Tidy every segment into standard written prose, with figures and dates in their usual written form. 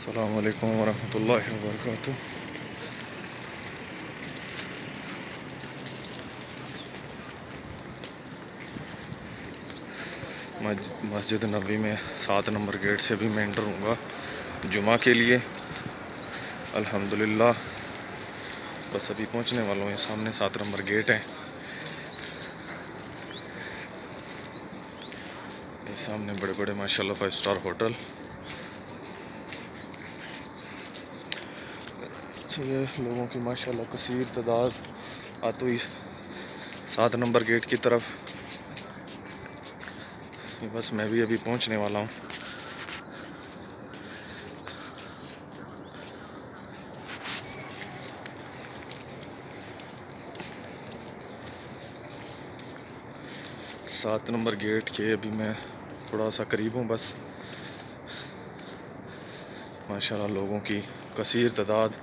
अस्सलामु अलैकुम वरहमतुल्लाहि वबरकातुह। मस्जिद नबी में 7 नंबर गेट से भी मैं एंटर हूँगा जुमा के लिए। अल्हम्दुलिल्लाह बस अभी पहुँचने वाला हूँ। ये सामने 7 नंबर गेट है। ये सामने बड़े बड़े माशाल्लाह 5 स्टार होटल। ये लोगों की माशाल्लाह कसीर तादाद आती हुई 7 नंबर गेट की तरफ। बस मैं भी अभी पहुंचने वाला हूं। सात नंबर गेट के अभी मैं थोड़ा सा करीब हूँ। बस माशाल्लाह लोगों की कसीर तादाद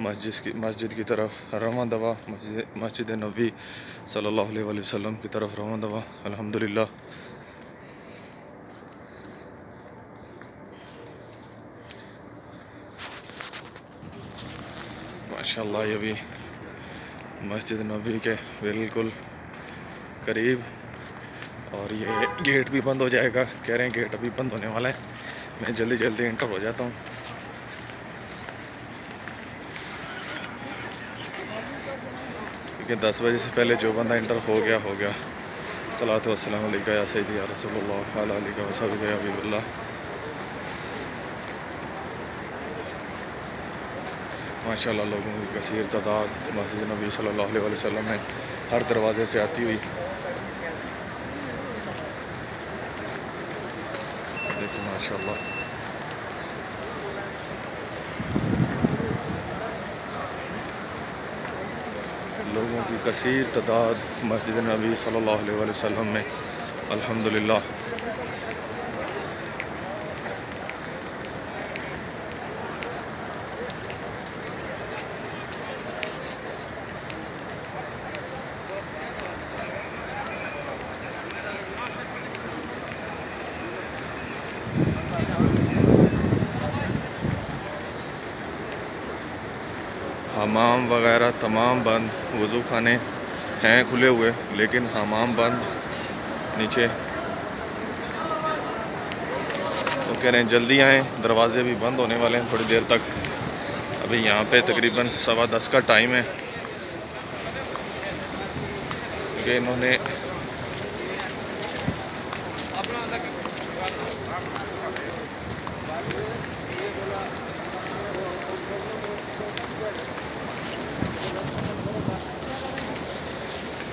मस्जिद की तरफ रवां दवा, मस्जिद नबी सल्लल्लाहु अलैहि वसल्लम की तरफ रवां दवा। अल्हम्दुलिल्लाह माशाल्लाह ये भी मस्जिद नबी के बिल्कुल करीब। और ये गेट भी बंद हो जाएगा, कह रहे हैं गेट अभी बंद होने वाला है। मैं जल्दी जल्दी एंटर हो जाता हूँ। क्योंकि 10 बजे से पहले जो बंदा एंटर हो गया। सलातो वस्सलाम अलैका या सय्यदी या रसूलुल्लाह अला आलिका व सहबिका या हबीबल्लाह। माशाल्लाह लोगों की कसीर तादाद मस्जिद नबी सल्लल्लाहु अलैहि वसल्लम में हर दरवाजे से आती हुई। देखिए माशाल्लाह लोगों की कसीर तादाद मस्जिद नबी सल्लल्लाहु अलैहि वसल्लम में। अल्हम्दुलिल्लाह हमाम वगैरह तमाम बंद। वज़ू खाने हैं खुले हुए लेकिन हमाम बंद नीचे। तो कह रहे हैं जल्दी आएँ, दरवाज़े भी बंद होने वाले हैं थोड़ी देर तक। अभी यहाँ पे तकरीबन 10:15 का टाइम है। क्योंकि इन्होंने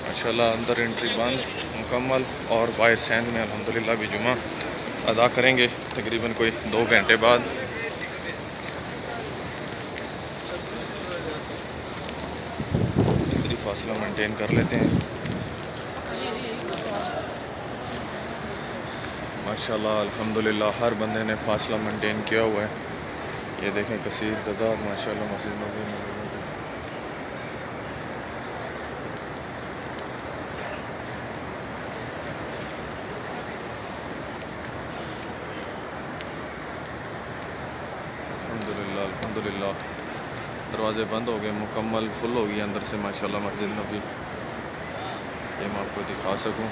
माशाल्लाह अंदर एंट्री बंद मुकम्मल। और बाहर सैन में अल्हम्दुलिल्लाह भी जुमा अदा करेंगे तकरीबन कोई 2 घंटे बाद। इतनी फासला मेंटेन कर लेते हैं। माशाल्लाह अल्हम्दुलिल्लाह हर बंदे ने फासला मेंटेन किया हुआ है। ये देखें कसीर तादाद माशाल्लाह मस्जिद नबी में। अल्हम्दुलिल्लाह दरवाज़े बंद हो गए मुकम्मल, फुल हो गई अंदर से माशाल्लाह मस्जिद नबी। ये मैं आपको दिखा सकूं।